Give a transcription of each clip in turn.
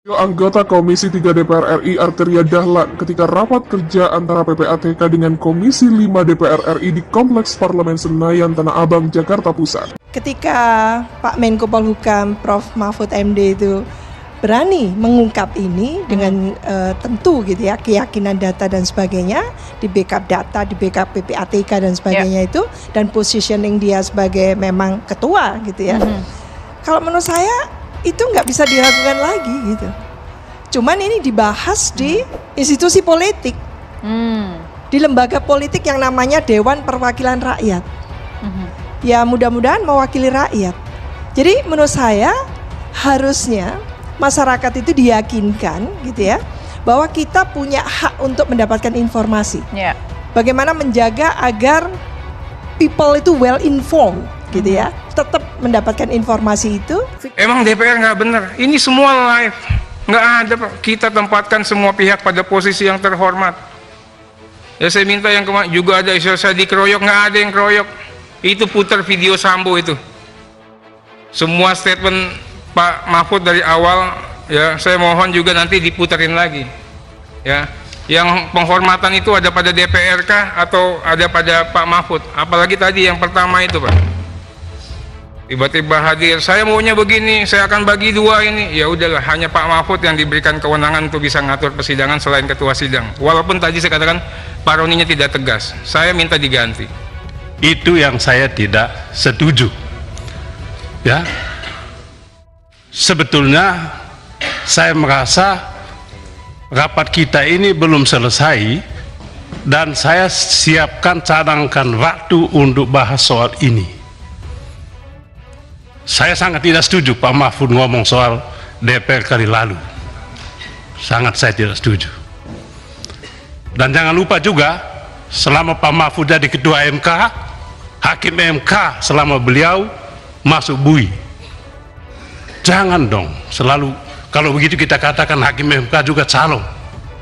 Anggota Komisi 3 DPR RI Arteria Dahlan ketika rapat kerja antara PPATK dengan Komisi 5 DPR RI di Kompleks Parlemen Senayan, Tanah Abang, Jakarta Pusat. Ketika Pak Menko Polhukam Prof. Mahfud MD itu berani mengungkap ini dengan tentu gitu ya, keyakinan data dan sebagainya, di backup data, di backup PPATK dan sebagainya itu, dan positioning dia sebagai memang ketua gitu ya. Kalau menurut saya itu nggak bisa diragukan lagi gitu. Cuman ini dibahas di institusi politik, di lembaga politik yang namanya Dewan Perwakilan Rakyat. Ya mudah-mudahan mewakili rakyat. Jadi menurut saya harusnya masyarakat itu diyakinkan gitu ya, bahwa kita punya hak untuk mendapatkan informasi. Bagaimana menjaga agar people itu well informed gitu ya, tetap mendapatkan informasi itu. Emang DPR nggak benar? Ini semua live, nggak ada Pak. Kita tempatkan semua pihak pada posisi yang terhormat. Ya saya minta yang kemarin juga ada isu saya dikeroyok, nggak ada yang keroyok. Itu putar video Sambo itu. Semua statement Pak Mahfud dari awal, ya saya mohon juga nanti diputarin lagi. Ya, yang penghormatan itu ada pada DPR kah atau ada pada Pak Mahfud? Apalagi tadi yang pertama itu Pak. Tiba-tiba hadir, saya maunya begini, saya akan bagi dua ini. Ya udahlah, hanya Pak Mahfud yang diberikan kewenangan untuk bisa ngatur persidangan selain ketua sidang. Walaupun tadi saya katakan paroninya tidak tegas, saya minta diganti. Itu yang saya tidak setuju. Ya, sebetulnya saya merasa rapat kita ini belum selesai dan saya siapkan cadangkan waktu untuk bahas soal ini. Saya sangat tidak setuju Pak Mahfud ngomong soal DPR kali lalu. Sangat saya tidak setuju. Dan jangan lupa juga, selama Pak Mahfud jadi ketua MK, hakim MK selama beliau masuk BUI. Jangan dong selalu kalau begitu kita katakan hakim MK juga calon.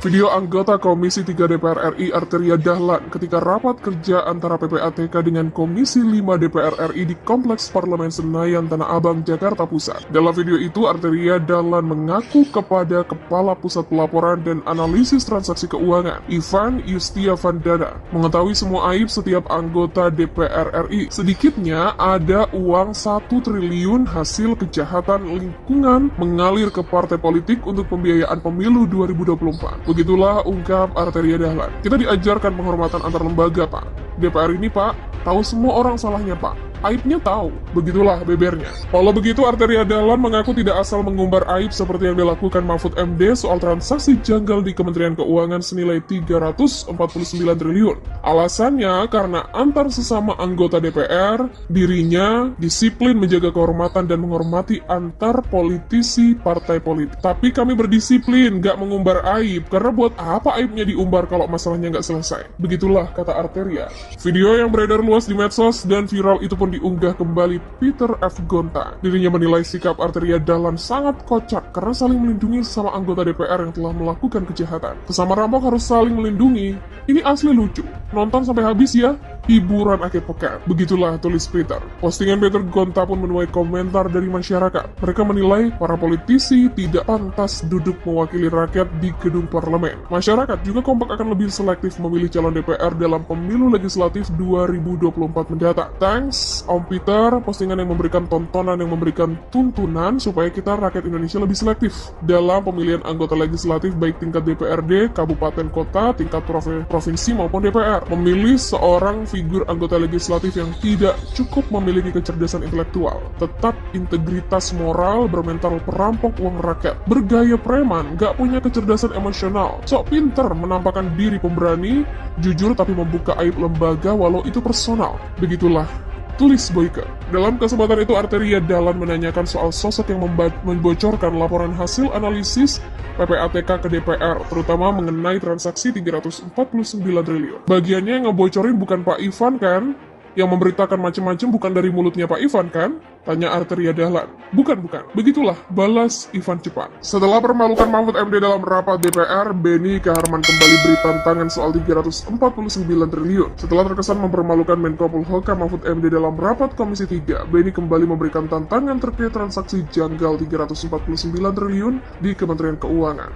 Video anggota Komisi 3 DPR RI Arteria Dahlan ketika rapat kerja antara PPATK dengan Komisi 5 DPR RI di Kompleks Parlemen Senayan, Tanah Abang, Jakarta Pusat. Dalam video itu, Arteria Dahlan mengaku kepada Kepala Pusat Pelaporan dan Analisis Transaksi Keuangan, Ivan Yustiavandana, mengetahui semua aib setiap anggota DPR RI. Sedikitnya ada uang 1 triliun hasil kejahatan lingkungan mengalir ke partai politik untuk pembiayaan pemilu 2024. Begitulah ungkap Arteria Dahlan. Kita diajarkan penghormatan antar lembaga, Pak. DPR ini, Pak, tahu semua orang salahnya, Pak. Aibnya tahu. Begitulah bebernya. Walau begitu, Arteria Dahlan mengaku tidak asal mengumbar aib seperti yang dilakukan Mahfud MD soal transaksi janggal di Kementerian Keuangan senilai 349 triliun. Alasannya karena antar sesama anggota DPR, dirinya disiplin menjaga kehormatan dan menghormati antar politisi partai politik. Tapi kami berdisiplin, gak mengumbar aib, karena buat apa aibnya diumbar kalau masalahnya gak selesai. Begitulah kata Arteria. Video yang beredar luas di medsos dan viral itu pun diunggah kembali Peter F. Gonta. Dirinya menilai sikap Arteria Dahlan sangat kocak karena saling melindungi sesama anggota DPR yang telah melakukan kejahatan. Sesama rampok harus saling melindungi. Ini asli lucu. Nonton sampai habis ya. Hiburan akhir pekan. Begitulah tulis Peter. Postingan Peter Gonta pun menuai komentar dari masyarakat. Mereka menilai para politisi tidak pantas duduk mewakili rakyat di gedung parlemen. Masyarakat juga kompak akan lebih selektif memilih calon DPR dalam pemilu legislatif 2024 mendatang. Thanks Om Peter, postingan yang memberikan tontonan, yang memberikan tuntunan supaya kita rakyat Indonesia lebih selektif dalam pemilihan anggota legislatif baik tingkat DPRD, kabupaten kota, tingkat provinsi maupun DPR. Memilih seorang figur anggota legislatif yang tidak cukup memiliki kecerdasan intelektual, tetap integritas moral, bermental perampok uang rakyat, bergaya preman, gak punya kecerdasan emosional, sok pinter menampakkan diri pemberani, jujur tapi membuka aib lembaga walau itu personal. Begitulah tulis Boyke. Dalam kesempatan itu, Arteria Dahlan menanyakan soal sosok yang membocorkan laporan hasil analisis PPATK ke DPR, terutama mengenai transaksi 349 triliun. Bagiannya yang ngebocorin bukan Pak Ivan kan? Yang memberitakan macam-macam bukan dari mulutnya Pak Ivan kan? Tanya Arteria Dahlan. Bukan. Begitulah, balas Ivan cepat. Setelah permalukan Mahfud MD dalam rapat DPR, Beni Kaharman kembali beri tantangan soal 349 triliun. Setelah terkesan mempermalukan Menko Polhukam Mahfud MD dalam rapat Komisi 3, Beni kembali memberikan tantangan terkait transaksi janggal 349 triliun di Kementerian Keuangan.